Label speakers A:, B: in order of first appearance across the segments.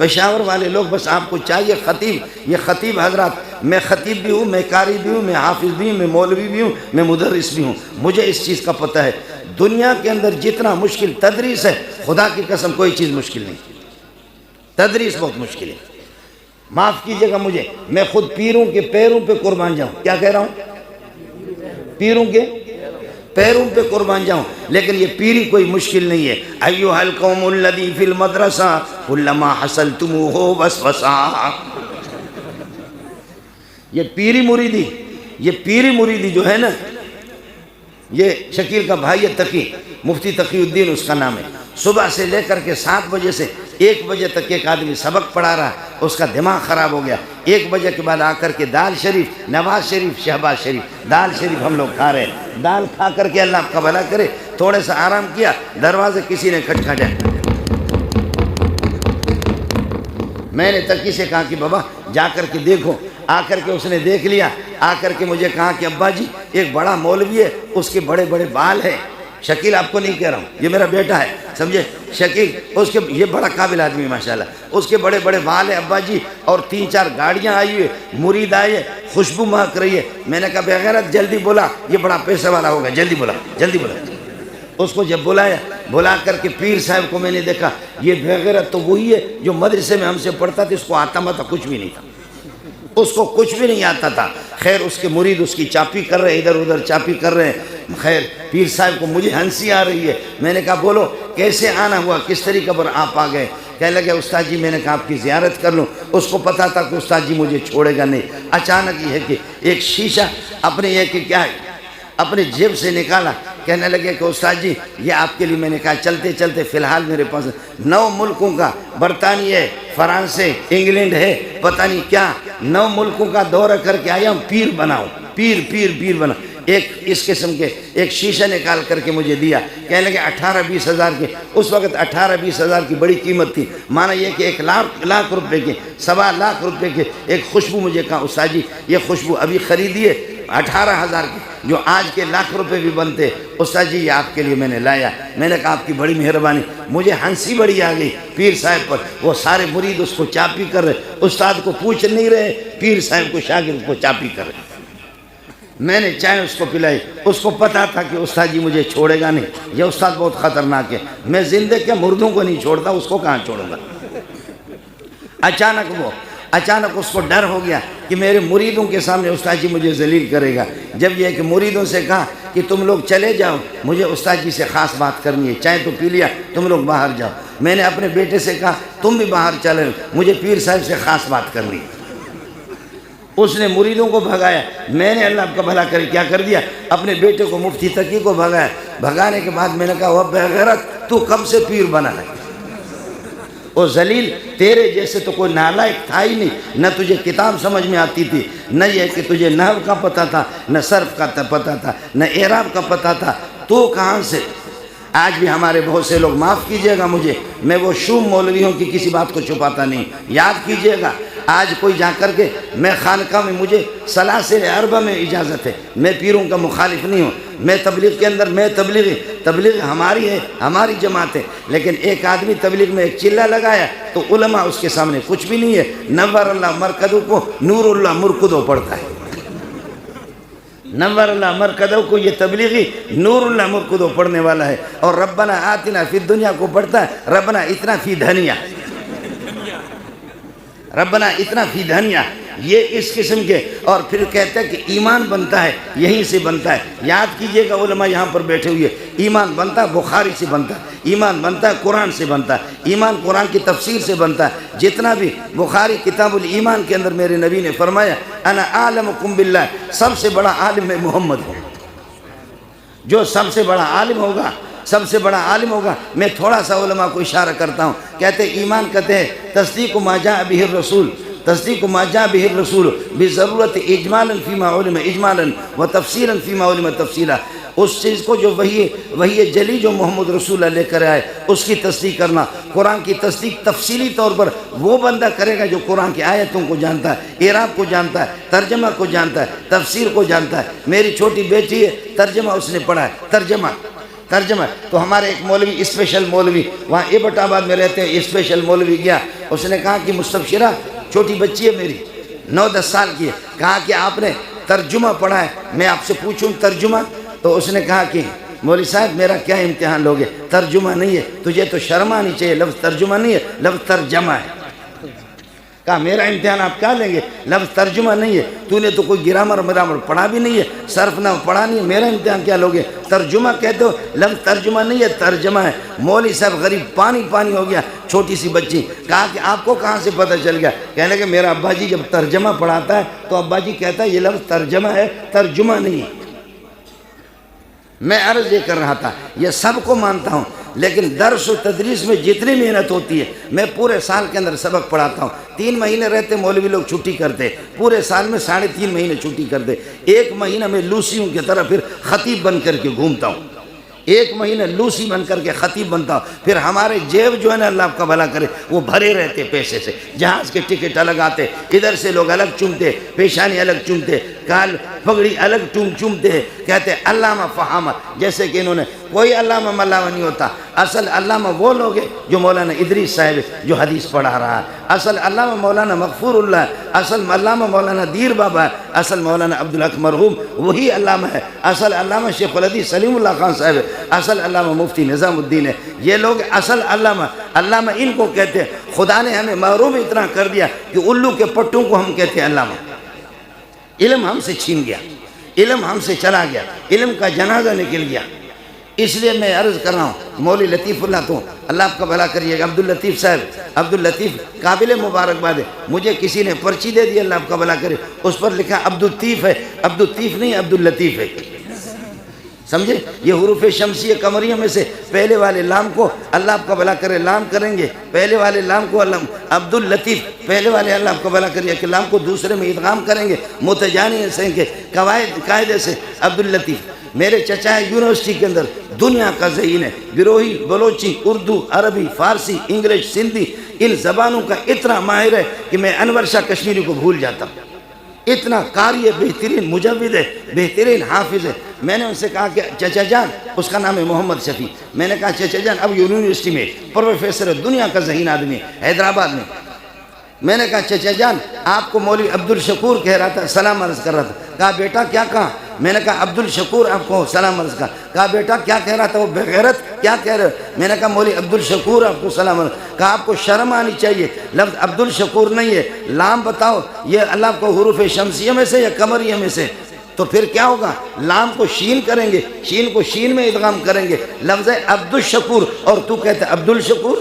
A: پشاور والے لوگ بس آپ کو چاہیے خطیب، یہ خطیب حضرات، میں خطیب بھی ہوں، میں قاری بھی ہوں، میں حافظ بھی ہوں، میں مولوی بھی ہوں، میں مدرس بھی ہوں، مجھے اس چیز کا پتہ ہے دنیا کے اندر جتنا مشکل تدریس ہے، خدا کی قسم کوئی چیز مشکل نہیں، تدریس بہت مشکل ہے۔ معاف کیجئے گا مجھے، میں خود پیروں کے پیروں پہ قربان جاؤں، کیا کہہ رہا ہوں؟ پیروں کے پیروں پہ قربان جاؤں، لیکن یہ پیری کوئی مشکل نہیں ہے۔ ایھا القوم الذی فی المدرسہ کلما حصلتموہ وسوسہ، یہ پیری مریدی جو ہے نا، یہ شکیل کا بھائی ہے تقی، مفتی تقی الدین اس کا نام ہے، صبح سے لے کر کے 7 بجے سے 1 بجے تک ایک آدمی سبق پڑھا رہا، اس کا دماغ خراب ہو گیا، 1 بجے کے بعد آ کر کے دال شریف، نواز شریف، شہباز شریف، دال شریف ہم لوگ کھا رہے ہیں، دال کھا کر کے اللہ آپ کا بھلا کرے، تھوڑے سا آرام کیا، دروازے کسی نے کھٹکھٹایا، میں نے تقی سے کہا کہ بابا جا کر کے دیکھو، آ کر کے اس نے دیکھ لیا، آ کر کے مجھے کہا کہ ابا جی ایک بڑا مولوی ہے، اس کے بڑے بڑے بال ہیں، شکیل آپ کو نہیں کہہ رہا ہوں، یہ میرا بیٹا ہے، سمجھے شکیل، اس کے یہ بڑا قابل آدمی ماشاءاللہ، اس کے بڑے بڑے بال ہیں ابا جی، اور 3-4 گاڑیاں آئی ہوئی، مرید آئے ہیں، خوشبو مہک رہی ہے، میں نے کہا بے غیرت جلدی بولا، یہ بڑا پیسے والا ہوگا، جلدی بولا جلدی بولا۔ اس کو جب بلایا، بلا کر کے پیر صاحب کو میں نے دیکھا، یہ بے غیرت تو وہی ہے جو مدرسے میں ہم سے پڑھتا تھا، اس کو آتا ماتا کچھ بھی نہیں تھا، اس کو کچھ بھی نہیں آتا تھا، خیر اس کے مرید اس کی چاپی کر رہے ہیں، ادھر ادھر چاپی کر رہے ہیں، خیر پیر صاحب کو مجھے ہنسی آ رہی ہے، میں نے کہا بولو کیسے آنا ہوا، کس طریقے پر آپ آ گئے؟ کہنے لگے استاد جی میں نے کہا آپ کی زیارت کر لوں، اس کو پتا تھا کہ استاد جی مجھے چھوڑے گا نہیں، اچانک یہ ہے کہ ایک شیشہ اپنے یہ کہ کیا ہے اپنے جیب سے نکالا، کہنے لگے کہ استاد جی یہ آپ کے لیے، میں نے کہا چلتے چلتے فی الحال میرے پاس 9 ملکوں کا، برطانیہ ہے، فرانس ہے، انگلینڈ ہے، پتہ نہیں کیا 9 ملکوں کا دورہ کر کے آیا ہوں، پیر بناؤ، پیر بناؤ، ایک اس قسم کے ایک شیشہ نکال کر کے مجھے دیا، کہنے لگے 18-20 ہزار کے، اس وقت 18-20 ہزار کی بڑی قیمت تھی، مانا یہ کہ 1 لاکھ روپے کے، 1.25 لاکھ روپے کے ایک خوشبو، مجھے کہا استاد جی یہ خوشبو ابھی خریدیے 18,000 کی، جو آج کے لاکھ روپے بھی بنتے، استاد جی یہ آپ کے لیے میں نے لایا، میں نے کہا آپ کی بڑی مہربانی، مجھے ہنسی بڑی آ گئی پیر صاحب پر، وہ سارے مرید اس کو چاپی کر رہے، استاد کو پوچھ نہیں رہے، پیر صاحب کو شاگرد کو چاپی کر رہے، میں نے چائے اس کو پلائی، اس کو پتا تھا کہ استاد جی مجھے چھوڑے گا نہیں، یہ استاد بہت خطرناک ہے، میں زندے کے مردوں کو نہیں چھوڑتا، اس کو کہاں چھوڑوں گا؟ اچانک اس کو ڈر ہو گیا کہ میرے مریدوں کے سامنے استاد جی مجھے ذلیل کرے گا، جب یہ کہ مریدوں سے کہا کہ تم لوگ چلے جاؤ، مجھے استاد جی سے خاص بات کرنی ہے، چائے تو پی لیا، تم لوگ باہر جاؤ، میں نے اپنے بیٹے سے کہا تم بھی باہر چلے، مجھے پیر صاحب سے خاص بات کرنی ہے، اس نے مریدوں کو بھگایا، میں نے اللہ آپ کا بھلا کرے کیا کر دیا، اپنے بیٹے کو مفتی تقی کو بھگایا، بھگانے کے بعد میں نے کہا وہ بے غیرت تو کب سے پیر بنا ہے؟ وہ ذلیل، تیرے جیسے تو کوئی نالائق تھا ہی نہیں، نہ تجھے کتاب سمجھ میں آتی تھی، نہ یہ کہ تجھے نحو کا پتہ تھا، نہ صرف کا پتہ تھا، نہ اعراب کا پتہ تھا، تو کہاں سے؟ آج بھی ہمارے بہت سے لوگ، معاف کیجئے گا مجھے، میں وہ شوم مولویوں کی کسی بات کو چھپاتا نہیں، یاد کیجئے گا، آج کوئی جا کر کے، میں خانقاہ میں مجھے سلاسل اربع میں اجازت ہے، میں پیروں کا مخالف نہیں ہوں، میں تبلیغ کے اندر، میں تبلیغ ہماری ہے، ہماری جماعت ہے، لیکن ایک آدمی تبلیغ میں ایک چلہ لگایا تو علماء اس کے سامنے کچھ بھی نہیں ہے، نور اللہ مرکدو کو نور اللہ مرکدو پڑھتا ہے، نور اللہ مرکدو کو یہ تبلیغی نور اللہ مرکدو پڑھنے والا ہے، اور ربنا آتنا فی الدنیا کو پڑھتا ہے ربنا اتنا فی دھنیا، ربنا اتنا فی دھنیا، یہ اس قسم کے، اور پھر کہتا ہے کہ ایمان بنتا ہے یہیں سے بنتا ہے، یاد کیجئے گا علماء یہاں پر بیٹھے ہوئے، ایمان بنتا ہے بخاری سے بنتا ہے، ایمان بنتا ہے قرآن سے بنتا ہے، ایمان قرآن کی تفسیر سے بنتا ہے، جتنا بھی بخاری کتاب الایمان کے اندر میرے نبی نے فرمایا انا اعلمکم باللہ، سب سے بڑا عالم میں محمد ہوں، جو سب سے بڑا عالم ہوگا، میں تھوڑا سا علماء کو اشارہ کرتا ہوں، کہتے ایمان کہتے ہیں تصدیق ما جاء به الرسول، تصدیق ما جاء به الرسول بضرورت اجمالا فيما علم اجمالا وتفصيلا فيما علم تفصيلا، اس چیز کو جو وہی جلی جو محمد رسول اللہ لے کر آئے اس کی تصدیق کرنا، قرآن کی تصدیق تفصیلی طور پر وہ بندہ کرے گا جو قرآن کی آیتوں کو جانتا ہے، اعراب کو جانتا ہے، ترجمہ کو جانتا ہے، تفسیر کو جانتا ہے، میری چھوٹی بیٹی ہے، ترجمہ اس نے پڑھا ہے، ترجمہ. تو ہمارے ایک مولوی اسپیشل مولوی وہاں ایبٹ آباد میں رہتے ہیں، اسپیشل مولوی گیا، اس نے کہا کہ مستبشرہ چھوٹی بچی ہے میری 9-10 سال کی ہے، کہا کہ آپ نے ترجمہ پڑھا ہے، میں آپ سے پوچھوں ترجمہ؟ تو اس نے کہا کہ مولوی صاحب میرا کیا امتحان لوگے، ترجمہ نہیں ہے، تجھے تو شرم آنی چاہیے، لفظ ترجمہ نہیں ہے، لفظ ترجمہ ہے. کہا میرا امتحان آپ کیا لیں گے، لفظ ترجمہ نہیں ہے، تو نے تو کوئی گرامر پڑھا بھی نہیں ہے، صرف نہ پڑھا نہیں ہے، میرا امتحان کیا لوگے، ترجمہ کہتے ہو، لفظ ترجمہ نہیں ہے ترجمہ ہے. مولوی صاحب غریب پانی پانی ہو گیا. چھوٹی سی بچی کہا کہ آپ کو کہاں سے پتہ چل گیا، کہنے کہ میرا ابا جی جب ترجمہ پڑھاتا ہے تو ابا جی کہتا ہے یہ لفظ ترجمہ ہے، ترجمہ نہیں ہے. میں عرض یہ کر رہا تھا یہ سب کو مانتا ہوں، لیکن درس و تدریس میں جتنی محنت ہوتی ہے، میں پورے سال کے اندر سبق پڑھاتا ہوں. 3 مہینے رہتے مولوی لوگ چھٹی کرتے، پورے سال میں 3.5 مہینے چھٹی کرتے. 1 مہینہ میں لوسیوں کی طرح پھر خطیب بن کر کے گھومتا ہوں، 1 مہینہ لوسی بن کر کے خطیب بنتا ہوں. پھر ہمارے جیب جو ہے نا اللہ آپ کا بھلا کرے وہ بھرے رہتے پیسے سے، جہاز کے ٹکٹ الگ آتے، ادھر سے لوگ الگ چومتے، پیشانی الگ چومتے، کال پگڑی الگ چومتے، کہتے علامہ فہامہ، جیسے کہ انہوں نے کوئی علامہ ملاوہ نہیں ہوتا. اصل علامہ وہ لوگ ہیں جو مولانا ادریس صاحب جو حدیث پڑھا رہا ہے، اصل علامہ مولانا مغفور اللہ ہے، اصل علامہ مولانا دیر بابا ہے، اصل مولانا عبدالحق مرحوم وہی علامہ ہے، اصل علامہ شیخ الحدیث سلیم اللہ خان صاحب ہے، اصل علامہ مفتی نظام الدین ہے. یہ لوگ اصل علامہ ان کو کہتے ہیں. خدا نے ہمیں محروم اتنا کر دیا کہ الو کے پٹوں کو ہم کہتے ہیں علامہ. علم ہم سے چھین گیا، علم ہم سے چلا گیا، علم کا جنازہ نکل گیا. اس لیے میں عرض کر رہا ہوں مولوی لطیف اللہ تو اللہ آپ کا بھلا کریے گا، عبداللطیف صاحب، عبداللطیف قابل مبارکباد ہے. مجھے کسی نے پرچی دے دی، اللہ آپ کا بھلا کرے، اس پر لکھا عبدالطیف ہے، عبدالطیف نہیں عبداللطیف ہے. سمجھے؟ یہ حروف شمسی قمریہ میں سے پہلے والے لام کو اللہ آپ کا بھلا کرے لام کریں گے، پہلے والے لام کو عبداللطیف، پہلے والے اللہ آپ کا بھلا کریے کہ لام کو دوسرے میں ادغام کریں گے متجانی سے کے قاعدے سے عبداللطیف. میرے چچا ہے یونیورسٹی کے اندر دنیا کا ذہین ہے، گروہی، بلوچی، اردو، عربی، فارسی، انگلش، سندھی، ان زبانوں کا اتنا ماہر ہے کہ میں انور شاہ کشمیری کو بھول جاتا ہوں. اتنا قاری ہے، بہترین مجود ہے، بہترین حافظ ہے. میں نے ان سے کہا کہ چچا جان، اس کا نام ہے محمد شفیع، میں نے کہا چچا جان اب یونیورسٹی میں پروفیسر ہے، دنیا کا ذہین آدمی ہے حیدرآباد میں. میں نے کہا چچا جان آپ کو مولوی عبدالشکور کہہ رہا تھا، سلام عرض کر رہا تھا. کہا بیٹا کیا کہا؟ میں نے کہا عبدالشکور آپ کو سلام عرض کر. کہا بیٹا کیا کہہ رہا تھا وہ بغیرت، کیا کہہ رہے؟ میں نے کہا مولوی عبدالشکور آپ کو سلام عرض. کہا آپ کو شرم آنی چاہیے، لفظ عبدالشکور نہیں ہے، لام بتاؤ یہ اللہ کو حروف شمسیہ میں سے یا قمریہ میں سے؟ تو پھر کیا ہوگا؟ لام کو شین کریں گے، شین کو شین میں ادغام کریں گے، لفظ عبدالشکور، اور تو کہتے عبدالشکور؟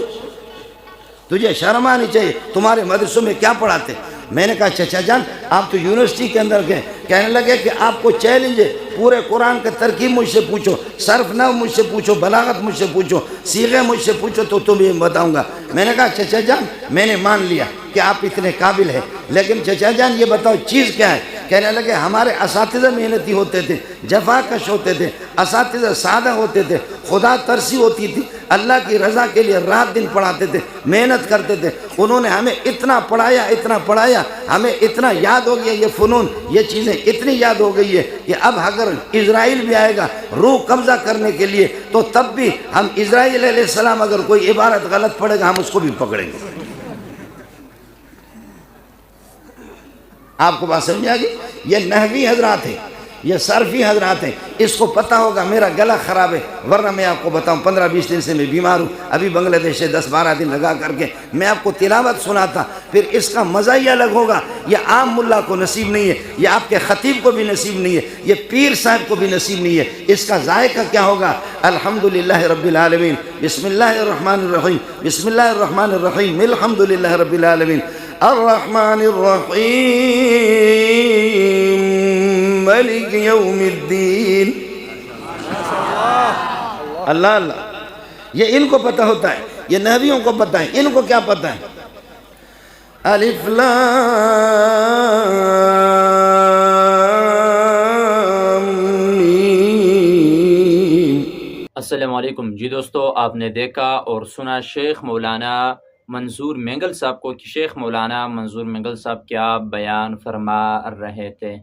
A: تجھے شرم آنی چاہیے. تمہارے مدرسوں میں کیا پڑھاتے؟ میں نے کہا چچا جان آپ تو یونیورسٹی کے اندر گئے. کہنے لگے کہ آپ کو چیلنج ہے، پورے قرآن کا ترکیب مجھ سے پوچھو، صرف نحو مجھ سے پوچھو، بلاغت مجھ سے پوچھو، صیغے مجھ سے پوچھو تو تمہیں بتاؤں گا. میں نے کہا چچا جان میں نے مان لیا کہ آپ اتنے قابل ہیں، لیکن چچا جان یہ بتاؤ چیز کیا ہے؟ کہنے لگے ہمارے اساتذہ محنتی ہوتے تھے، جفا کش ہوتے تھے، اساتذہ سادہ ہوتے تھے، خدا ترسی ہوتی تھی، اللہ کی رضا کے لیے رات دن پڑھاتے تھے، محنت کرتے تھے. انہوں نے ہمیں اتنا پڑھایا، ہمیں اتنا یاد ہو گیا، یہ فنون، یہ چیزیں اتنی یاد ہو گئی ہے کہ اب اگر اسرائیل بھی آئے گا روح قبضہ کرنے کے لیے تو تب بھی ہم اسرائیل علیہ السلام اگر کوئی عبارت غلط پڑھے گا ہم اس کو بھی پکڑیں گے. آپ کو بات سمجھ آ گئی؟ یہ نحوی حضرات ہیں، یہ صرفی حضرات ہیں، اس کو پتہ ہوگا. میرا گلا خراب ہے، ورنہ میں آپ کو بتاؤں 15-20 دن سے میں بیمار ہوں، ابھی بنگلہ دیش سے 10-12 دن لگا کر کے میں آپ کو تلاوت سناتا، پھر اس کا مزہ ہی الگ ہوگا. یہ عام ملا کو نصیب نہیں ہے، یہ آپ کے خطیب کو بھی نصیب نہیں ہے، یہ پیر صاحب کو بھی نصیب نہیں ہے. اس کا ذائقہ کیا ہوگا؟ الحمدللہ رب العالمین، بسم اللہ الرحمن الرحیم، بسم اللہ الرحمن الرحیم، الحمدللہ رب العالمین، الرحمن الرحیم، مالک یوم الدین. اللہ اللہ، یہ ان کو پتہ ہوتا ہے، یہ نحویوں کو پتہ ہے. ان کو کیا پتہ ہے؟ الف لام میم.
B: السلام علیکم جی دوستو، آپ نے دیکھا اور سنا شیخ مولانا منظور مینگل صاحب کو کہ شیخ مولانا منظور مینگل صاحب کیا بیان فرما رہے تھے.